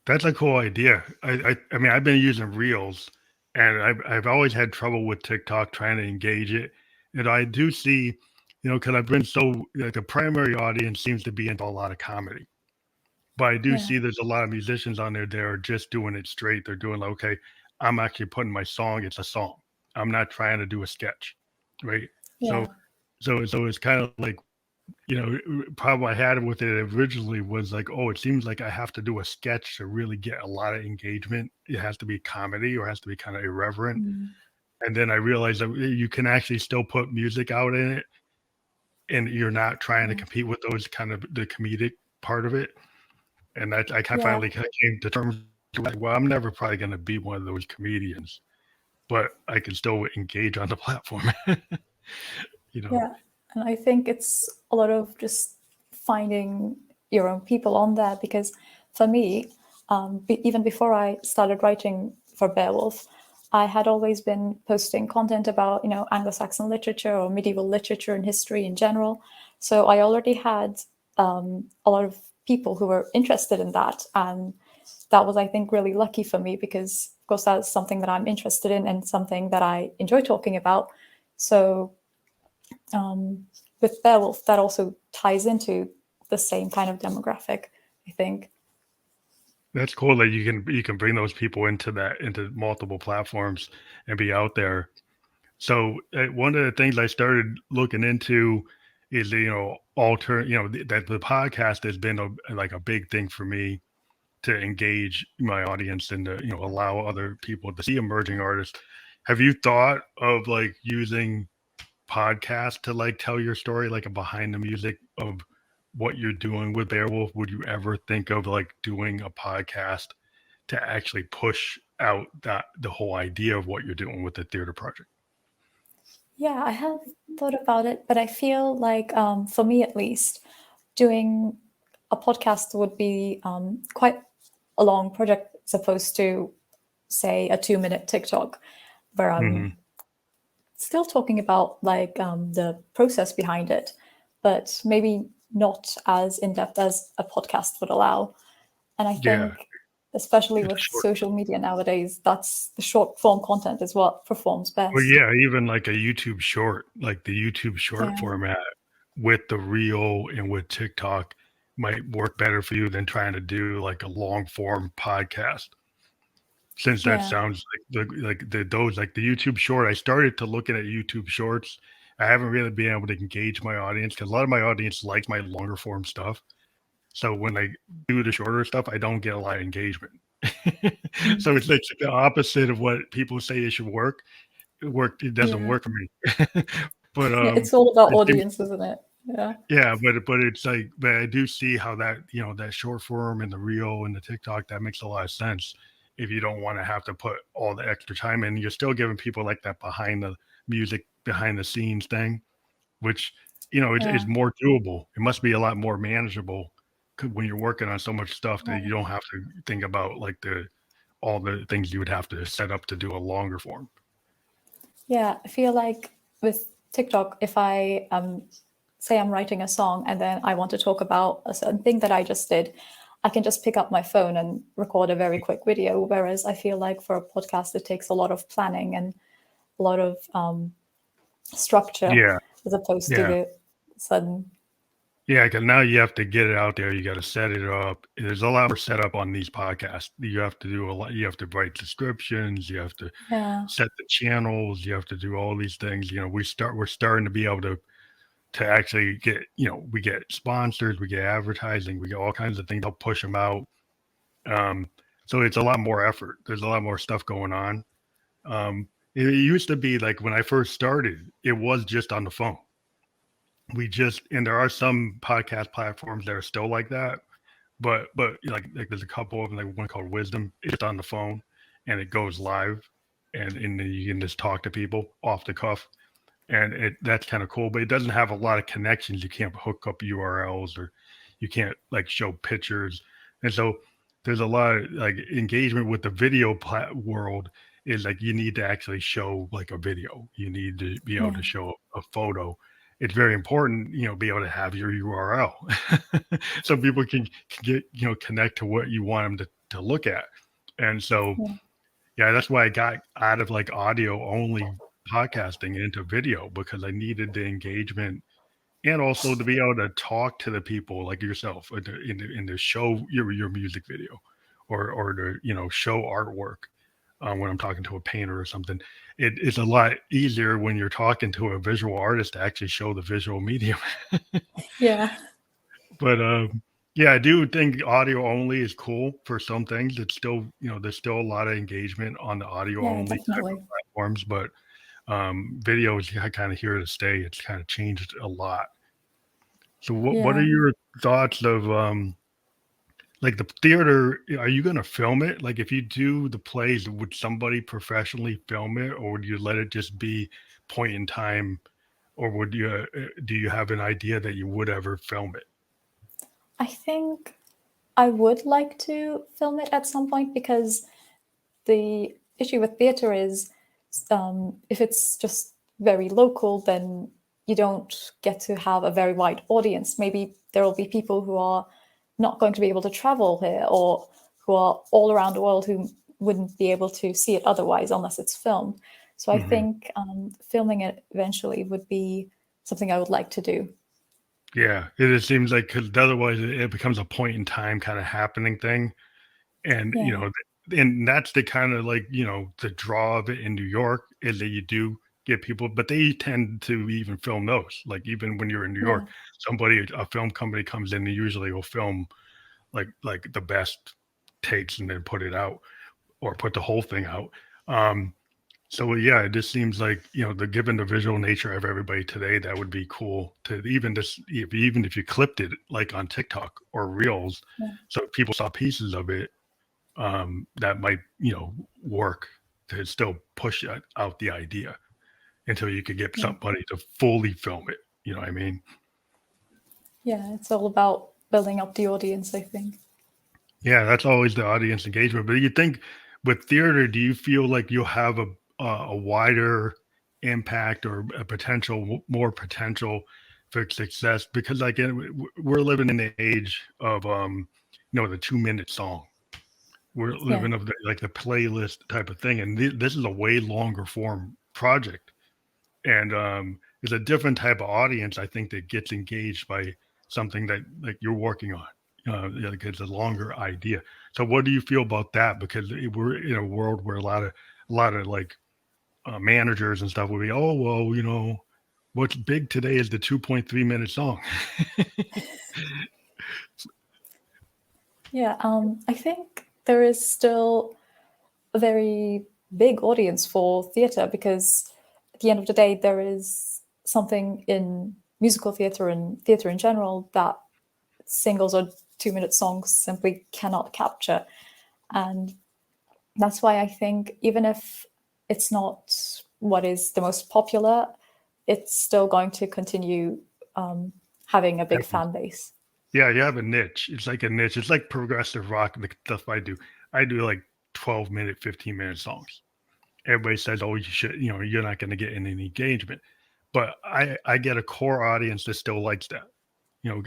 That's a cool idea. I mean, I've been using Reels, and I've always had trouble with TikTok trying to engage it. And I do see, because I've been so like the primary audience seems to be into a lot of comedy, but I do Yeah, see there's a lot of musicians on there that are just doing it straight. They're doing like, okay, I'm actually putting my song. It's a song. I'm not trying to do a sketch, right? So yeah, so it's kind of like problem I had with it originally was like, oh, it seems like I have to do a sketch to really get a lot of engagement. It has to be comedy or it has to be kind of irreverent. mm, And then I realized that you can actually still put music out in it and you're not trying to yeah, compete with those kind of the comedic part of it. And that I kind of yeah, finally kind of came to terms with, like, well, I'm never probably going to be one of those comedians, but I can still engage on the platform, you know? yeah. And I think it's a lot of just finding your own people on there because for me, even before I started writing for Beowulf, I had always been posting content about, Anglo-Saxon literature or medieval literature and history in general. So I already had a lot of people who were interested in that. And that was, I think, really lucky for me because, of course, that's something that I'm interested in and something that I enjoy talking about. So with Beowulf, that also ties into the same kind of demographic, I think. That's cool that you can bring those people into multiple platforms and be out there. So one of the things I started looking into is that the podcast has been like a big thing for me to engage my audience and to allow other people to see emerging artists. Have you thought of like using podcast to like tell your story, like a behind the music of what you're doing with Beowulf? Would you ever think of like doing a podcast to actually push out the whole idea of what you're doing with the theater project? Yeah, I have thought about it, but I feel like, for me at least, doing a podcast would be quite a long project as opposed to, say, a 2-minute TikTok where I'm Hmm. still talking about like the process behind it, but maybe not as in depth as a podcast would allow. And I Yeah, think, especially it's with short. social media nowadays, that's the short form content is what performs Well, best. yeah, even like a YouTube short, like the YouTube short Yeah, format with the reel and with TikTok might work better for you than trying to do like a long form podcast. Since that yeah, sounds like the YouTube short, I started to looking at YouTube shorts. I haven't really been able to engage my audience because a lot of my audience likes my longer form stuff. So when I do the shorter stuff, I don't get a lot of engagement. So it's like the opposite of what people say it should work. It doesn't yeah, work for me. But yeah. It's all about it seems audience, isn't it? Yeah. Yeah, but it's like, but I do see how that, that short form and the reel and the TikTok, that makes a lot of sense. If you don't want to have to put all the extra time in, you're still giving people like that behind the music, behind the scenes thing, which, is Yeah. more doable. It must be a lot more manageable when you're working on so much stuff that you don't have to think about like all the things you would have to set up to do a longer form. Yeah, I feel like with TikTok, if I say I'm writing a song and then I want to talk about a certain thing that I just did, I can just pick up my phone and record a very quick video. Whereas I feel like for a podcast, it takes a lot of planning and a lot of structure Yeah, as opposed to yeah. the sudden. Yeah, because now you have to get it out there. You got to set it up. There's a lot more setup on these podcasts. You have to do a lot. You have to write descriptions. You have to Yeah, set the channels. You have to do all these things. We're starting to be able to actually get, we get sponsors, we get advertising, we get all kinds of things. Help push them out. Um, so it's a lot more effort. There's a lot more stuff going on. It used to be like when I first started, it was just on the phone. And there are some podcast platforms that are still like that, but like there's a couple of them, like one called Wisdom. It's on the phone and it goes live, and then you can just talk to people off the cuff, and that's kind of cool. But it doesn't have a lot of connections. You can't hook up URLs, or you can't like show pictures, and so there's a lot of like engagement with the video world. Is like you need to actually show like a video. You need to be able yeah, to show a photo. It's very important, be able to have your URL so people can get, connect to what you want them to look at. And so, yeah, yeah, that's why I got out of like audio only podcasting into video, because I needed the engagement and also to be able to talk to the people like yourself, and to show your music video, or to, show artwork. When I'm talking to a painter or something, it's a lot easier when you're talking to a visual artist to actually show the visual medium. yeah, But yeah, I do think audio only is cool for some things. It's still, there's still a lot of engagement on the audio yeah, only type of definitely. platforms, but video is kind of here to stay. It's kind of changed a lot. So what are Yeah. your thoughts of like the theater? Are you going to film it? Like if you do the plays, would somebody professionally film it, or would you let it just be point in time, or would you do you have an idea that you would ever film it? I think I would like to film it at some point because the issue with theatre is if it's just very local, then you don't get to have a very wide audience. Maybe there will be people who are not going to be able to travel here, or who are all around the world who wouldn't be able to see it otherwise unless it's filmed. So I Hmm. think filming it eventually would be something I would like to do. Yeah, it just seems like, because otherwise it becomes a point in time kind of happening thing, and Yeah, and that's the kind of like, the draw of it in New York is that you do get people, but they tend to even film those. Like even when you're in New yeah, York, a film company comes in, they usually will film like the best takes and then put it out, or put the whole thing out. Um, So yeah, it just seems like, given the visual nature of everybody today, that would be cool to even if you clipped it like on TikTok or Reels, yeah, so people saw pieces of it, that might, work to still push out the idea until you could get yeah. somebody to fully film it. You know what I mean? Yeah, it's all about building up the audience, I think. Yeah, that's always the audience engagement. But you think with theater, do you feel like you'll have a wider impact, or a more potential for success? Because like we're living in the age of the 2 minute song. We're Yeah, living of like the playlist type of thing, and this is a way longer form project, and it's a different type of audience, I think, that gets engaged by something that like you're working on. Like it's a longer idea. So what do you feel about that? Because we're in a world where a lot of like managers and stuff will be, oh well, what's big today is the 2.3 minute song. yeah. I think there is still a very big audience for theatre because at the end of the day, there is something in musical theatre and theatre in general that singles or 2-minute songs simply cannot capture. And that's why I think even if it's not what is the most popular, it's still going to continue having a big fan base. Yeah, you have a niche. It's like a niche. It's like progressive rock, the stuff I do. I do like 12-minute, 15-minute songs. Everybody says, "Oh, you should," you're not going to get any engagement. But I get a core audience that still likes that.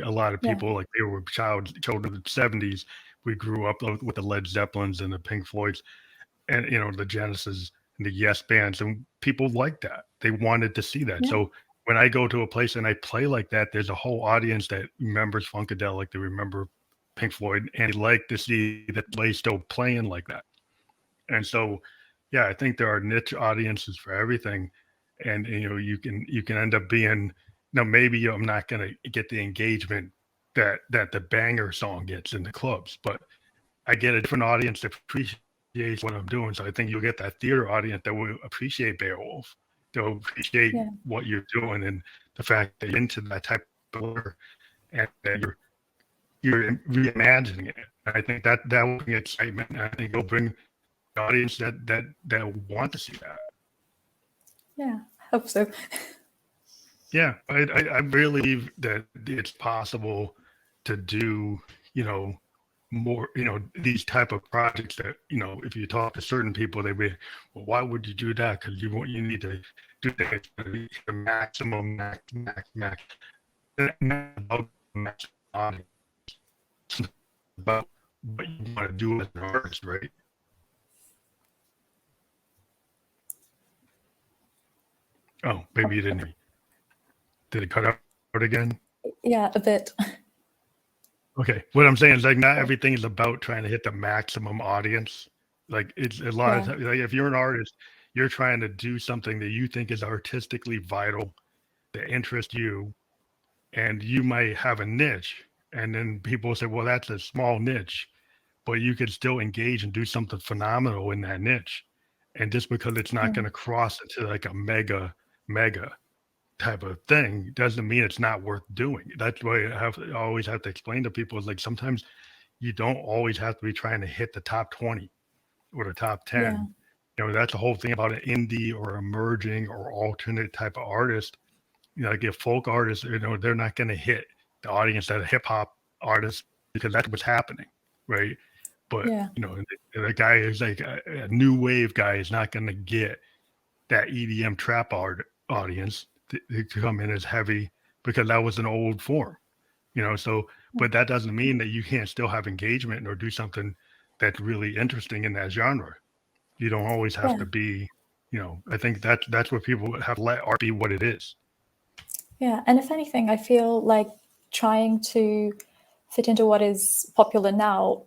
A lot of people, like, they were children of the 70s. We grew up with the Led Zeppelins and the Pink Floyds and, the Genesis and the Yes bands, and people like that. They wanted to see that. Yeah. So when I go to a place and I play like that, there's a whole audience that remembers Funkadelic, they remember Pink Floyd, and they like to see that they still playing like that. And so, yeah, I think there are niche audiences for everything. And, you can end up being, maybe I'm not going to get the engagement that the banger song gets in the clubs, but I get a different audience that appreciates what I'm doing. So I think you'll get that theater audience that will appreciate Beowulf. They'll appreciate what you're doing and the fact that you're into that type of work and that you're reimagining it. And I think that will bring excitement. And I think it'll bring the audience that want to see that. Yeah, I hope so. Yeah, I really believe that it's possible to do, more, these type of projects that, if you talk to certain people, they be, well, why would you do that? Because you need to do the maximum, max. About about what you want to do as an artist, right? Oh, maybe you didn't hear me. Did it cut out again? Yeah, a bit. Okay. What I'm saying is, like, not everything is about trying to hit the maximum audience. Like, it's a lot of times, like, if you're an artist, you're trying to do something that you think is artistically vital, that interests you, and you might have a niche. And then people say, well, that's a small niche, but you could still engage and do something phenomenal in that niche. And just because it's not going to cross into like a mega type of thing doesn't mean it's not worth doing. That's why I always have to explain to people, is like, sometimes you don't always have to be trying to hit the top 20 or the top 10. That's the whole thing about an indie or emerging or alternate type of artist. Like a folk artist, they're not going to hit the audience that a hip hop artist, because that's what's happening, right? But the guy is like a new wave guy is not going to get that EDM trap art audience to come in as heavy, because that was an old form, so, but that doesn't mean that you can't still have engagement or do something that's really interesting in that genre. You don't always have to be, I think that's what people have, let art be what it is. Yeah, and if anything, I feel like trying to fit into what is popular now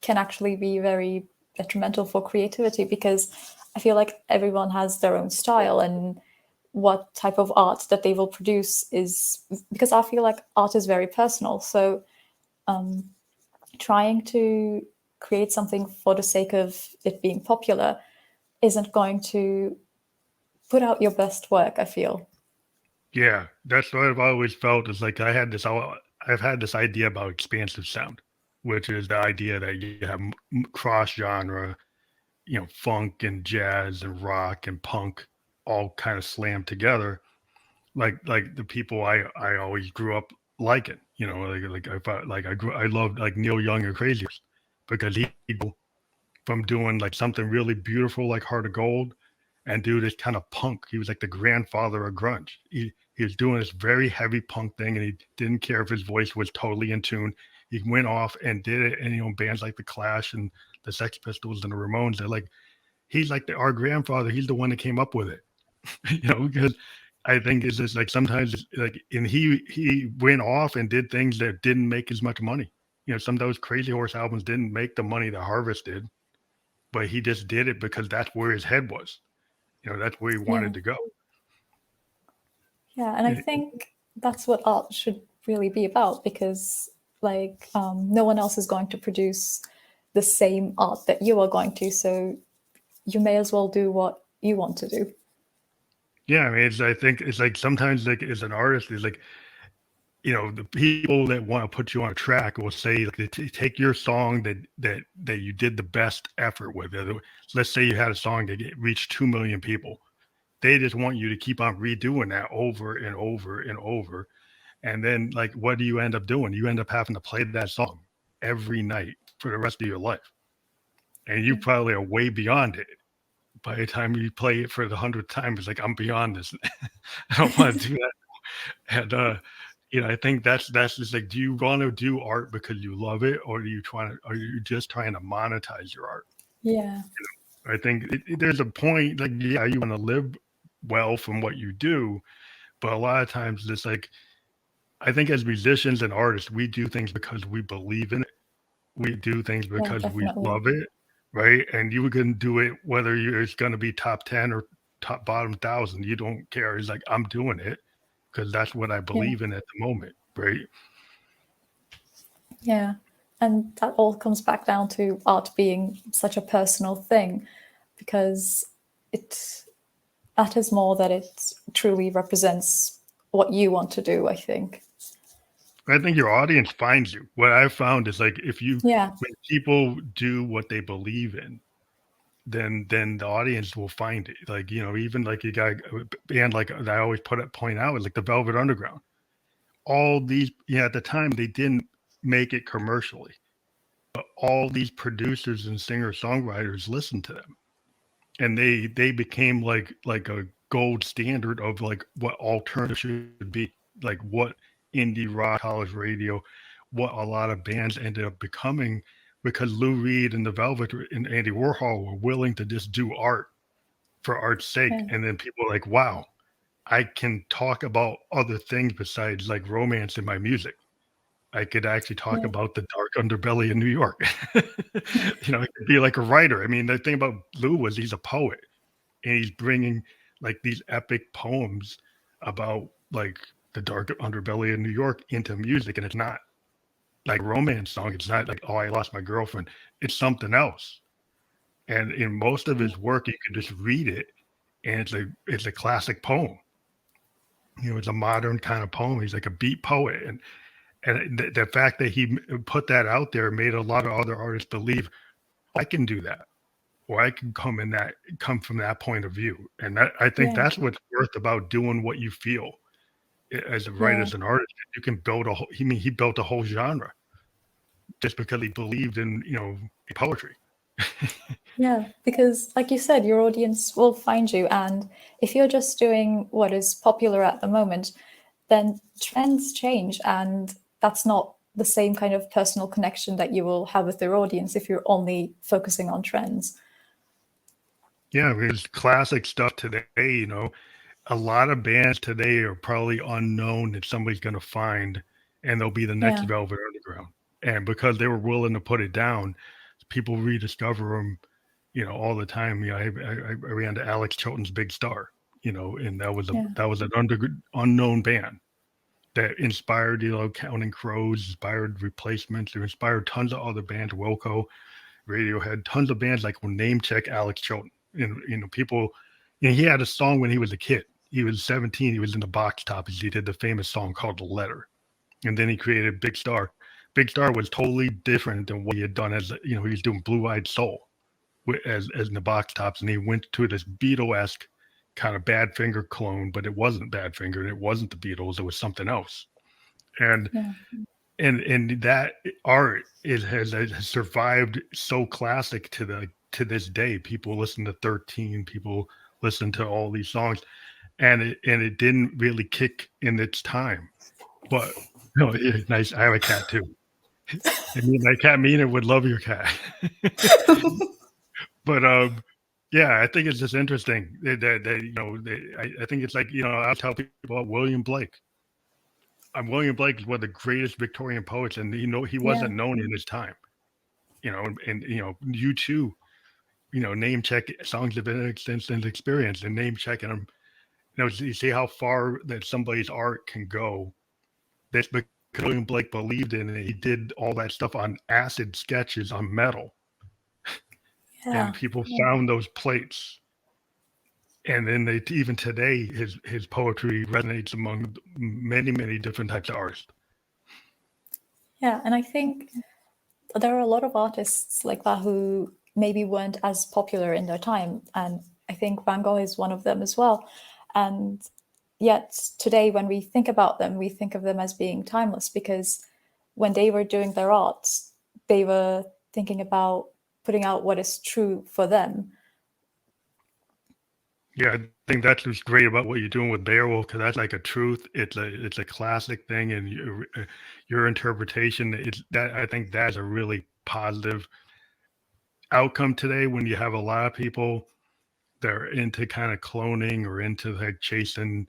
can actually be very detrimental for creativity, because I feel like everyone has their own style, and what type of art that they will produce is, because I feel like art is very personal. So trying to create something for the sake of it being popular isn't going to put out your best work, I feel. Yeah, that's what I've always felt, is like I've had this idea about expansive sound, which is the idea that you have cross genre, funk and jazz and rock and punk all kind of slammed together, like the people I always grew up liking, I loved like Neil Young and Crazy Horse, because he from doing like something really beautiful like Heart of Gold and do this kind of punk. He was like the grandfather of grunge. He was doing this very heavy punk thing, and he didn't care if his voice was totally in tune. He went off and did it, and bands like the Clash and the Sex Pistols and the Ramones, they're like, he's like our grandfather. He's the one that came up with it, because I think it's just like sometimes it's like, and he went off and did things that didn't make as much money. Some of those Crazy Horse albums didn't make the money that Harvest did, but he just did it because that's where his head was. That's where he wanted to go. Yeah, and I think that's what art should really be about, because like no one else is going to produce the same art that you are going to, so you may as well do what you want to do. Yeah, I mean, I think it's like sometimes, like, as an artist, it's like the people that want to put you on a track will say, like, take your song that you did the best effort with. Let's say you had a song that reached 2 million people. They just want you to keep on redoing that over and over and over. And then, like, what do you end up doing? You end up having to play that song every night for the rest of your life. And you probably are way beyond it. By the time you play it for the 100th time, it's like, I'm beyond this. I don't want to do that. And I think that's just like, do you want to do art because you love it, or are you just trying to monetize your art? Yeah. I think there's a point, like, yeah, you want to live well from what you do, but a lot of times it's like, I think as musicians and artists, we do things because we believe in it. We do things Yeah, because we definitely. love it, right? And you can do it whether it's going to be top 10 or top bottom 1,000. You don't care. It's like, I'm doing it because that's what I believe in at the moment, right? Yeah. And that all comes back down to art being such a personal thing, because it matters more that it truly represents what you want to do, I think. I think your audience finds you. What I've found is, like, Yeah. when people do what they believe in, then the audience will find it. Like, even like a band, like I always point out, is like the Velvet Underground. All these, at the time they didn't make it commercially, but all these producers and singer songwriters listened to them, and they became like a gold standard of like what alternative should be, like what indie rock, college radio, what a lot of bands ended up becoming, because Lou Reed and the Velvet and Andy Warhol were willing to just do art for art's sake. Yeah. And then people were like, wow, I can talk about other things besides like romance in my music. I could actually talk Yeah. about the dark underbelly in New York. I could be like a writer. I mean, the thing about Lou was he's a poet, and he's bringing like these epic poems about like the dark underbelly in New York into music. And it's not like romance song. It's not like, oh, I lost my girlfriend. It's something else. And in most of his work, you can just read it, and it's a classic poem. It's a modern kind of poem. He's like a beat poet, and the fact that he put that out there made a lot of other artists believe, I can do that, or I can come from that point of view. And I think Yeah. that's what's worth about doing what you feel as a writer, Yeah. as an artist. You can build he built a whole genre just because he believed in poetry. Yeah, because like you said, your audience will find you. And if you're just doing what is popular at the moment, then trends change. And that's not the same kind of personal connection that you will have with your audience if you're only focusing on trends. Yeah, there's classic stuff today. A lot of bands today are probably unknown that somebody's going to find, and they'll be the next Yeah. Velvet Underground. And because they were willing to put it down, people rediscover them, all the time. I ran to Alex Chilton's Big Star, and that was Yeah. an unknown band that inspired, Counting Crows, inspired Replacements, it inspired tons of other bands, Wilco, Radiohead, tons of bands like will name check Alex Chilton. And people, he had a song when he was a kid. He was 17. He was in the Box Toppers. He did the famous song called The Letter. And then he created Big Star. Big Star was totally different than what he had done as, he was doing Blue Eyed Soul as in the Box Tops. And he went to this Beatle-esque kind of Badfinger clone, but it wasn't Badfinger and it wasn't the Beatles. It was something else. And Yeah. and that art has survived so classic to this day. People listen to 13, people listen to all these songs, and it didn't really kick in its time. But nice. I have a cat too. I mean, my cat Mina would love your cat. But yeah, I think it's just interesting that I think it's like, I'll tell people about William Blake. William Blake is one of the greatest Victorian poets, and he wasn't known in his time. And you too, name check songs of innocence and experience, and name checking them. You see how far that somebody's art can go. That's because William Blake believed in it. He did all that stuff on acid sketches on metal, Yeah. and people found those plates. And then even today, his poetry resonates among many different types of artists. Yeah, and I think there are a lot of artists like that who maybe weren't as popular in their time, and I think Van Gogh is one of them as well. And yet today, when we think about them, we think of them as being timeless, because when they were doing their art, they were thinking about putting out what is true for them. Yeah, I think that's what's great about what you're doing with Beowulf, because that's like a truth. It's a classic thing, and your interpretation. It's that I think that's a really positive outcome today when you have a lot of people that are into kind of cloning or into like chasing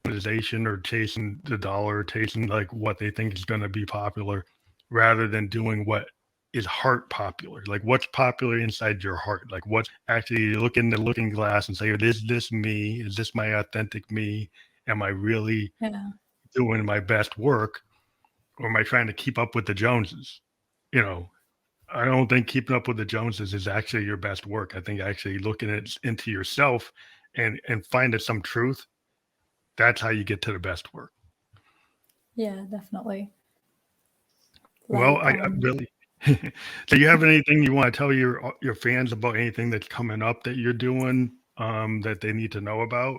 monetization or chasing the dollar, or chasing like what they think is going to be popular, rather than doing what is heart popular. Like what's popular inside your heart. Like what's actually, you look in the looking glass and say, is this me? Is this my authentic me? Am I really doing my best work, or am I trying to keep up with the Joneses? You know, I don't think keeping up with the Joneses is actually your best work. I think actually looking into yourself and finding some truth. That's how you get to the best work. Yeah, definitely. Well, Like, I really. So, you have anything you want to tell your fans about anything that's coming up that you're doing that they need to know about?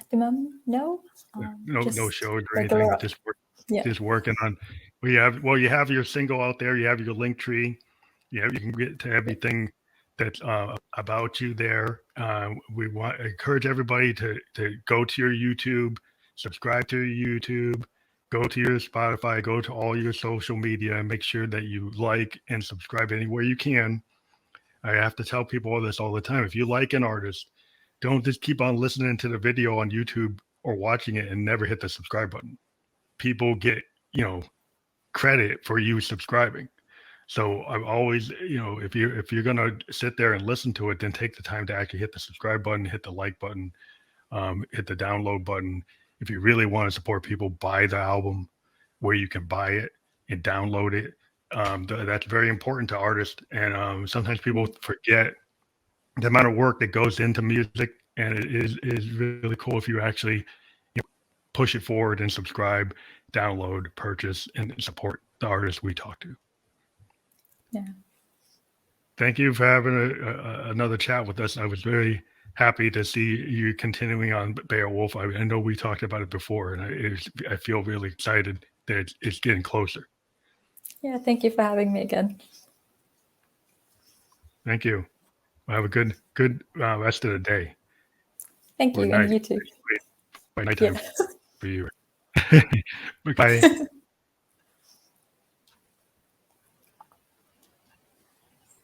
at the moment, no. No Just shows or regular anything. art. Yeah. Just working on. You have your single out there. You have your link tree. You can get to everything that's about you there. We want encourage everybody to go to your YouTube, subscribe to your YouTube, go to your Spotify, go to all your social media, and make sure that you like and subscribe anywhere you can. I have to tell people this all the time. If you like an artist, don't just keep on listening to the video on YouTube or watching it and never hit the subscribe button. People get, credit for you subscribing. So I'm always, if you're gonna sit there and listen to it, then take the time to actually hit the subscribe button, hit the like button, hit the download button. If you really want to support people, buy the album where you can buy it and download it. That's very important to artists, and sometimes people forget the amount of work that goes into music, and it is really cool if you actually push it forward and subscribe, download, purchase, and support the artists we talk to. Yeah. Thank you for having another chat with us. I was very happy to see you continuing on Beowulf. I know we talked about it before, and I feel really excited that it's getting closer. Yeah, thank you for having me again. Thank you. Have a good rest of the day. Thank Or you, night. and you too. By nighttime Yeah. for you. Bye.